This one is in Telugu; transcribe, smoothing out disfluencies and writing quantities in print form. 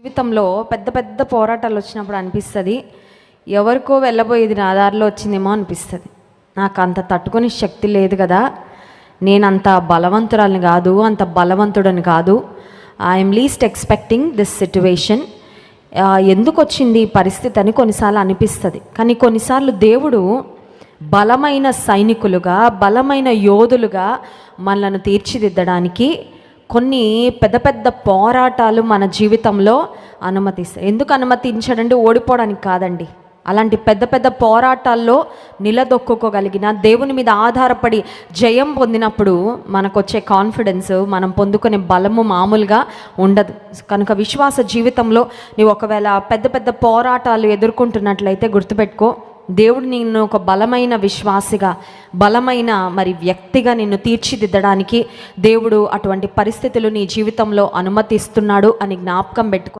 జీవితంలో పెద్ద పెద్ద పోరాటాలు వచ్చినప్పుడు అనిపిస్తుంది ఎవరికో వెళ్ళబోయేది నా దారిలో వచ్చిందేమో అనిపిస్తుంది. నాకు అంత తట్టుకునే శక్తి లేదు కదా, నేను అంత బలవంతురాలని కాదు, అంత బలవంతుడని కాదు. I'm least expecting this situation. ఎందుకు వచ్చింది ఈ పరిస్థితి అని కొన్నిసార్లు అనిపిస్తుంది. కానీ కొన్నిసార్లు దేవుడు బలమైన సైనికులుగా, బలమైన యోధులుగా మనలను తీర్చిదిద్దడానికి కొన్ని పెద్ద పెద్ద పోరాటాలు మన జీవితంలో అనుమతిస్తాయి. ఎందుకు అనుమతించడండి? ఓడిపోవడానికి కాదండి. అలాంటి పెద్ద పెద్ద పోరాటాల్లో నిలదొక్కుకోగలిగిన, దేవుని మీద ఆధారపడి జయం పొందినప్పుడు మనకు వచ్చే కాన్ఫిడెన్స్, మనం పొందుకునే బలము మామూలుగా ఉండదు. కనుక విశ్వాస జీవితంలో నీవు ఒకవేళ పెద్ద పెద్ద పోరాటాలు ఎదుర్కొంటున్నట్లయితే గుర్తుపెట్టుకో, దేవుడు నిన్ను ఒక బలమైన విశ్వాసిగా, బలమైన వ్యక్తిగా నిన్ను తీర్చిదిద్దడానికి దేవుడు అటువంటి పరిస్థితులు నీ జీవితంలో అనుమతిస్తున్నాడు అని జ్ఞాపకం పెట్టుకో.